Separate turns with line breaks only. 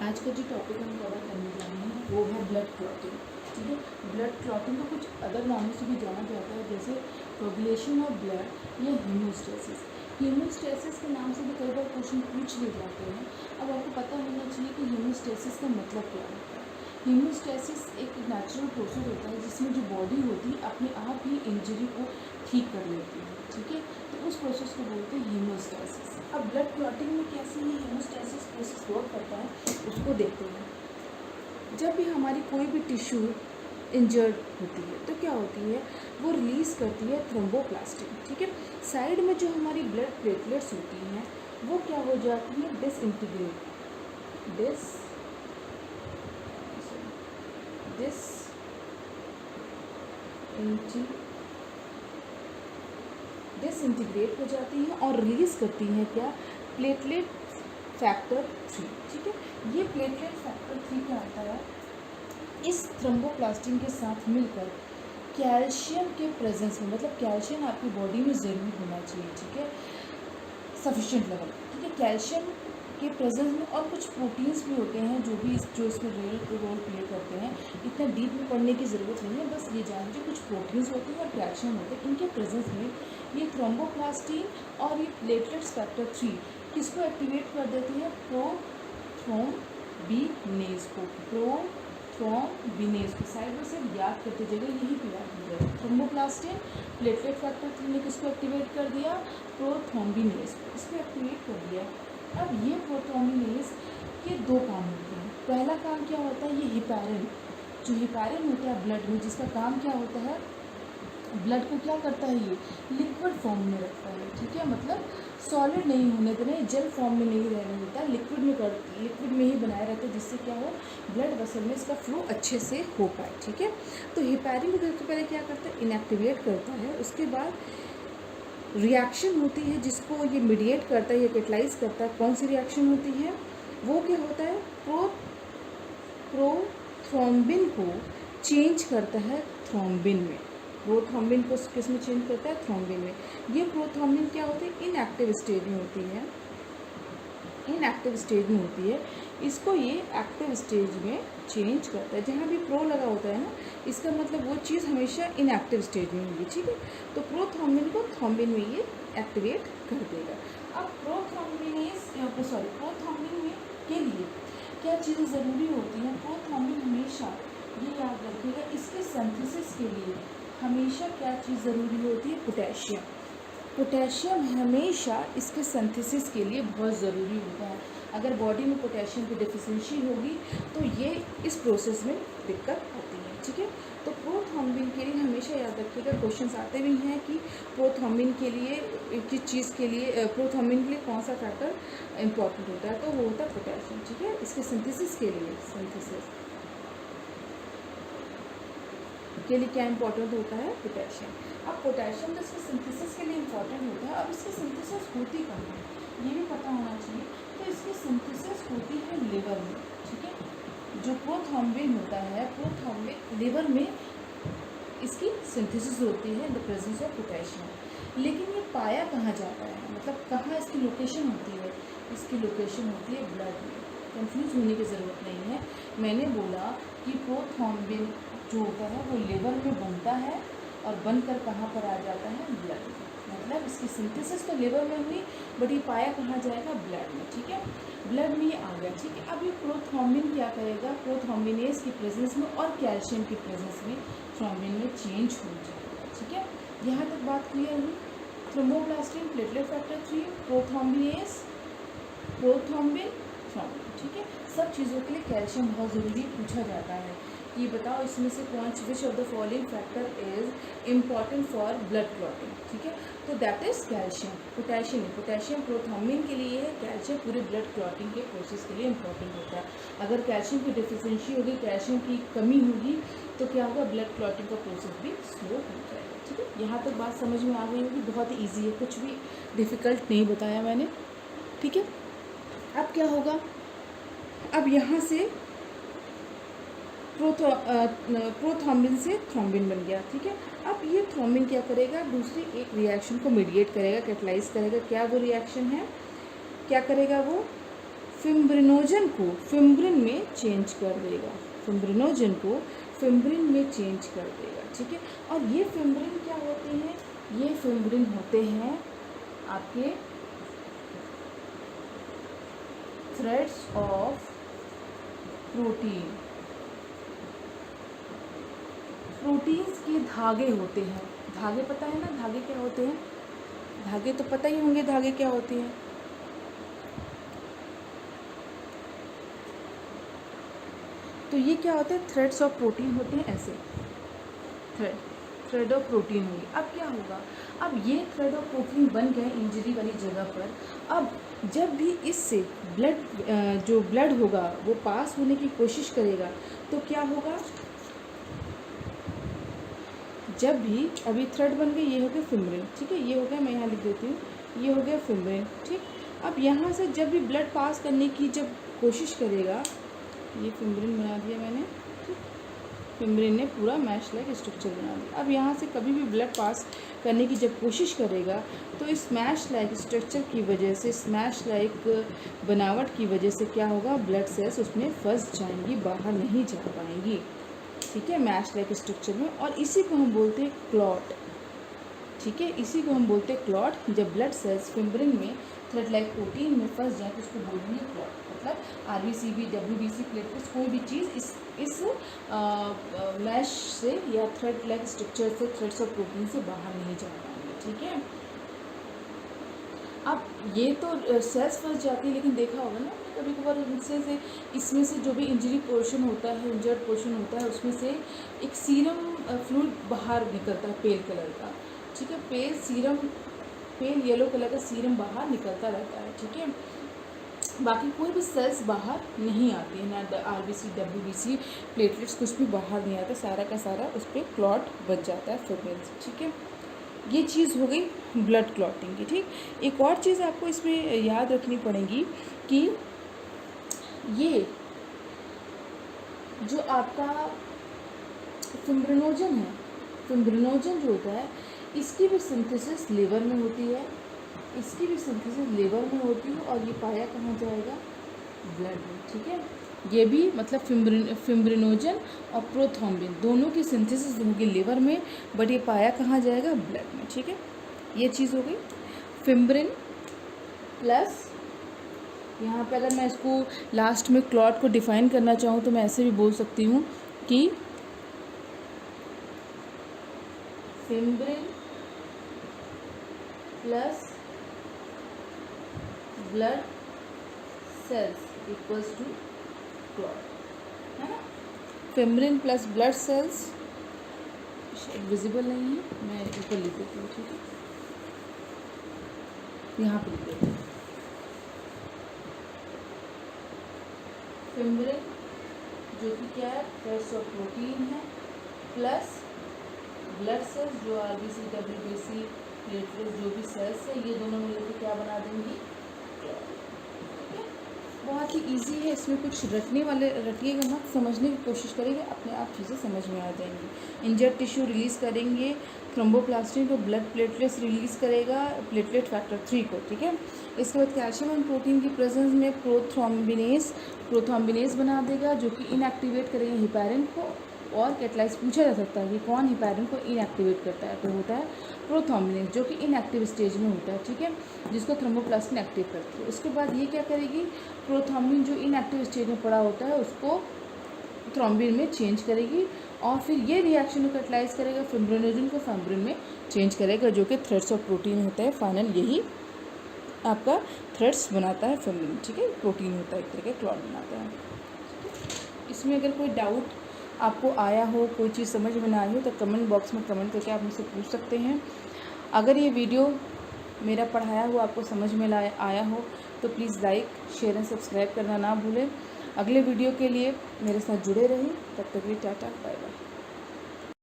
आज का जो टॉपिक हम कवर करने जा रहे हैं वो है ब्लड क्लॉटिंग। ठीक है, ब्लड क्लॉटिंग को कुछ अदर नामों से भी जाना जाता है, जैसे कोगुलेशन ऑफ ब्लड या हीमोस्टेसिस। हीमोस्टेसिस के नाम से भी कई बार क्वेश्चन पूछ लिए जाते हैं। अब आपको पता होना चाहिए कि हीमोस्टेसिस का मतलब क्या होता है। हीमोस्टेसिस एक नेचुरल प्रोसेस होता है जिसमें जो बॉडी होती है अपने आप ही इंजरी को ठीक कर लेती है। ठीक है, तो उस प्रोसेस को बोलते हैं हीमोस्टेसिस। अब ब्लड क्लॉटिंग में कैसे ये हीमोस्टेसिस प्रोसेस वर्क करता है उसको देखते हैं। जब भी हमारी कोई भी टिश्यू इंजर्ड होती है तो क्या होती है, वो रिलीज़ करती है थ्रोम्बोप्लास्टिन। ठीक है, साइड में जो हमारी ब्लड प्लेटलेट्स होती हैं वो क्या हो जाती है, डिसइंटीग्रेट डिसइंटीग्रेट हो जाती हैं और रिलीज़ करती हैं क्या, प्लेटलेट फैक्टर 3। ठीक है, ये प्लेटलेट फैक्टर 3 क्या होता है, इस थ्रोम्बोप्लास्टिन के साथ मिलकर कैल्शियम के प्रेजेंस में, मतलब कैल्शियम आपकी बॉडी में ज़रूर होना चाहिए। ठीक है, सफिशिएंट लेवल। ठीक है, कैल्शियम के प्रेजेंस में और कुछ प्रोटीन्स भी होते हैं जो इसमें रोल प्ले करते हैं। इतना डीप में पढ़ने की ज़रूरत नहीं है, बस ये जान लीजिए कुछ प्रोटीन्स होते हैं और कैल्शियम होते हैं। इनके प्रेजेंस में ये थ्रोम्बोप्लास्टिन और ये प्लेटलेट्स फैक्टर 3 किसको एक्टिवेट कर देती है, प्रोथ्रोम्बिनेज को साइड बाय साइड याद करते जगह यही पे याद हो जाएगा। थ्रोम्बोप्लास्टिन प्लेटलेट फैक्टर 3 ने किसको एक्टिवेट कर दिया, प्रोथ्रोम्बिनेज को, इसको एक्टिवेट कर दिया। अब ये प्रोथ्रोम्बिनेज के दो काम होते हैं। पहला काम क्या होता है, ये हिपैरिन, जो हिपैरिन होता है ब्लड में, जिसका काम क्या होता है, ब्लड को क्या करता है, ये लिक्विड फॉर्म में रखता है। ठीक है, मतलब सॉलिड नहीं होने देना, जल फॉर्म में नहीं रहने देता, लिक्विड में ही बनाए रहते हैं, जिससे क्या हो, ब्लड वेसल में इसका फ्लो अच्छे से हो पाए। ठीक है, तो हिपैरिन को सबसे पहले क्या करता है, इनएक्टिवेट करता है। उसके बाद रिएक्शन होती है जिसको ये मीडिएट करता है, ये कैटलाइज करता है। कौन सी रिएक्शन होती है, वो क्या होता है, प्रोथ्रोम्बिन को चेंज करता है थ्रोम्बिन में। प्रोथ्रोम्बिन को किस में चेंज करता है, थ्रोम्बिन में। ये प्रोथ्रोम्बिन क्या होती है, इनएक्टिव स्टेज में होती है, इसको ये एक्टिव स्टेज में चेंज करता है। जहाँ भी प्रो लगा होता है ना, इसका मतलब वो चीज़ हमेशा इनएक्टिव स्टेज में होगी। ठीक है, तो प्रोथ्रोम्बिन को थ्रोम्बिन में ये एक्टिवेट कर देगा। अब प्रोथ्रोम्बिन में के लिए क्या चीज़ें ज़रूरी होती हैं, प्रोथ्रोम्बिन हमेशा ये याद रखिएगा, इसके सिंथेसिस के लिए हमेशा क्या चीज़ ज़रूरी होती है, पोटेशियम हमेशा इसके सिंथेसिस के लिए बहुत ज़रूरी होता है। अगर बॉडी में पोटेशियम की डेफिशिएंसी होगी तो ये इस प्रोसेस में दिक्कत आती है। ठीक है, तो प्रोथ्रोम्बिन के लिए हमेशा याद रखिएगा, क्वेश्चंस आते भी हैं कि प्रोथ्रोम्बिन के लिए किस चीज़ के लिए, प्रोथ्रोम्बिन के लिए कौन सा फैक्टर इंपॉर्टेंट होता है, तो वो होता है पोटेशियम। ठीक है, इसके सिंथेसिस के लिए क्या इंपॉर्टेंट होता है, पोटेशियम। अब पोटेशियम तो इसके सिंथेसिस के लिए इंपॉर्टेंट होता है। अब इसकी सिंथेसिस होती कहाँ है, ये भी पता होना चाहिए। तो इसकी सिंथेसिस होती है लिवर में। ठीक है, जो प्रोथ्रोम्बिन होता है, प्रोथ्रोम्बिन लिवर में इसकी सिंथेसिस होती है in the presence of potassium. लेकिन ये पाया कहाँ जाता है, मतलब कहाँ इसकी लोकेशन होती है, इसकी लोकेशन होती है ब्लड में। कंफ्यूज होने की ज़रूरत नहीं है। मैंने बोला कि प्रोथ्रोम्बिन जो होता है वो लिवर में बनता है और बनकर कहाँ पर आ जाता है, ब्लड में। मतलब इसकी सिंथेसिस तो लिवर में हुई, बट ये पाया कहाँ जाएगा, ब्लड में। ठीक है, ब्लड में ये आ गया। ठीक है, अब ये प्रोथ्रोम्बिन क्या करेगा, प्रोथ्रोम्बिनेज की प्रेजेंस में और कैल्शियम की प्रेजेंस में थ्रोम्बिन में चेंज हो जाएगा। ठीक है, यहाँ तक बात क्लियर हुई। Thromboplastin, platelet factor 3, prothrombinase, prothrombin, thrombin. ठीक है, सब चीज़ों के लिए कैल्शियम बहुत ज़रूरी पूछा जाता है। ये बताओ इसमें से which of the following factor is important for blood clotting. ठीक है, तो that is calcium. Potassium prothrombin के लिए है, कैल्शियम पूरे ब्लड क्लॉटिंग के प्रोसेस के लिए इंपॉर्टेंट होता है। अगर कैल्शियम की डिफिशिएंसी होगी, कैल्शियम की कमी होगी, तो क्या होगा, ब्लड क्लॉटिंग का प्रोसेस भी स्लो हो जाएगा। ठीक है, यहाँ तक बात समझ में आ गई होगी, बहुत ही ईजी है, कुछ भी डिफ़िकल्ट नहीं बताया मैंने। ठीक है, अब क्या होगा, अब यहाँ से प्रोथ्रोम्बिन से थ्रोम्बिन बन गया। ठीक है, अब ये थ्रोम्बिन क्या करेगा, दूसरी एक रिएक्शन को मीडिएट करेगा, कैटलाइज करेगा। क्या वो रिएक्शन है, क्या करेगा वो, फिब्रिनोजन को फिब्रिन में चेंज कर देगा, फिब्रिनोजन को फिब्रिन में चेंज कर देगा, ठीक है। और ये फिब्रिन क्या होते हैं, ये फिब्रिन होते हैं आपके थ्रेड्स ऑफ प्रोटीन, प्रोटीन्स के धागे होते हैं। धागे पता है ना, धागे क्या होते हैं, धागे तो पता ही होंगे धागे क्या होते हैं। तो ये क्या होते हैं, थ्रेड्स ऑफ प्रोटीन होते हैं, ऐसे थ्रेड ऑफ प्रोटीन होंगे। अब क्या होगा, अब ये थ्रेड ऑफ प्रोटीन बन गए इंजरी वाली जगह पर। अब जब भी इससे ब्लड जो ब्लड होगा वो पास होने की कोशिश करेगा तो क्या होगा, जब भी अभी थ्रेड बन गई, ये हो गया फिब्रिन, ठीक है, ये हो गया, मैं यहाँ लिख देती हूँ, ये हो गया फिब्रिन, ठीक। अब यहाँ से जब भी ब्लड पास करने की जब कोशिश करेगा, ये फिब्रिन बना दिया मैंने, ठीक, फिब्रिन ने पूरा मैश लाइक स्ट्रक्चर बना दिया। अब यहाँ से कभी भी ब्लड पास करने की जब कोशिश करेगा तो इस मैश लाइक स्ट्रक्चर की वजह से, इस मैश लाइक बनावट की वजह से क्या होगा, ब्लड सेल्स उसमें फंस जाएंगी, बाहर नहीं जा पाएंगी, ठीक है, मैश लाइक स्ट्रक्चर में। और इसी को हम बोलते हैं क्लॉट, ठीक है, इसी को हम बोलते हैं क्लॉट। जब ब्लड सेल्स फिब्रिन में थ्रेड लाइक प्रोटीन में फंस जाए तो उसको बोलेंगे क्लॉट। मतलब आरबीसीबी, डब्ल्यूबीसी, प्लेटलेट्स, कोई भी चीज़ इस मैश से या थ्रेड लाइक स्ट्रक्चर से, थ्रेड्स ऑफ प्रोटीन से बाहर नहीं जा पाएंगे, ठीक है। अब ये तो सेल्स फंस जाती है, लेकिन देखा होगा ना कभी कभार इनसे से, इसमें से जो भी इंजरी पोर्शन होता है, इंजर्ड पोर्शन होता है, उसमें से एक सीरम फ्लूइड बाहर निकलता है पेल कलर का, ठीक है, पेल येलो कलर का सीरम बाहर निकलता रहता है, ठीक है। बाकी कोई भी सेल्स बाहर नहीं आती है, ना आरबीसी, डब्ल्यूबीसी, प्लेटलेट्स, कुछ भी बाहर नहीं आता, सारा का सारा उस पर क्लॉट बच जाता है फिब्रिन से, ठीक है। ये चीज़ हो गई ब्लड क्लॉटिंग की, ठीक। एक और चीज़ आपको इसमें याद रखनी पड़ेगी कि ये जो आपका फिब्रिनोजन है, फिब्रिनोजन जो होता है, इसकी भी सिंथेसिस लीवर में होती है, इसकी भी सिंथेसिस लीवर में होती है, और ये पाया कहाँ जाएगा, ब्लड में, ठीक है। ये भी मतलब फिब्रिनोजन और प्रोथ्रोम्बिन दोनों की सिंथेसिस होगी लीवर में, बट ये पाया कहाँ जाएगा, ब्लड में, ठीक है। ये चीज़ हो गई फिब्रिन प्लस, यहाँ पे अगर मैं इसको लास्ट में क्लॉट को डिफाइन करना चाहूँ तो मैं ऐसे भी बोल सकती हूँ कि fibrin plus blood cells equals to clot, है ना। Fibrin plus blood cells visible नहीं है, मैं ऊपर लिख देती हूँ, ठीक है, यहाँ पे लिख देती हूँ। फिब्रिन जो कि क्या है, थ्रेड्स ऑफ प्रोटीन है, प्लस ब्लड सेल्स जो आरबीसी, डब्ल्यूबीसी, प्लेटलेट्स जो भी सेल्स है, ये दोनों मिलकर क्या बना देंगी, बहुत ही इजी है, इसमें कुछ रटिएगा मत, समझने की कोशिश करेंगे, अपने आप चीज़ें समझ में आ जाएंगी। इंजर्ड टिश्यू रिलीज़ करेंगे थ्रोम्बोप्लास्टिन को, ब्लड प्लेटलेट्स रिलीज़ करेगा प्लेटलेट फैक्टर 3 को, ठीक है। इसके बाद कैल्शियम एंड प्रोटीन की प्रेजेंस में प्रोथ्रोम्बिनेज बना देगा, जो कि इनएक्टिवेट करेगा हिपैरिन को, और कैटलाइज पूछा जा सकता है कि कौन हिपैरिन को इनएक्टिवेट करता है, तो होता है प्रोथ्रोम्बिनेज, जो कि इनएक्टिव स्टेज में होता है, ठीक है, जिसको थ्रोम्बोप्लास्टिन एक्टिव करती है। उसके बाद ये क्या करेगी, प्रोथ्रोम्बिन जो इनएक्टिव स्टेज में पड़ा होता है उसको थ्रोम्बिन में चेंज करेगी, और फिर ये रिएक्शन को कैटलाइज करेगा, फिब्रिनोजन को फिब्रिन में चेंज करेगा, जो कि थ्रेड्स ऑफ प्रोटीन होता है। फाइनल यही आपका थ्रेड्स बनाता है फिब्रिन, ठीक है, प्रोटीन होता है, एक तरह का क्लॉट बनाता है। इसमें अगर कोई डाउट आपको आया हो, कोई चीज़ समझ में ना आई हो, तो कमेंट बॉक्स में कमेंट करके आप मुझसे पूछ सकते हैं। अगर ये वीडियो मेरा पढ़ाया हुआ आपको समझ में आया हो तो please like, share and subscribe करना ना भूलें। अगले वीडियो के लिए मेरे साथ जुड़े रहिए, तब तक के लिए टाटा, बाय बाय।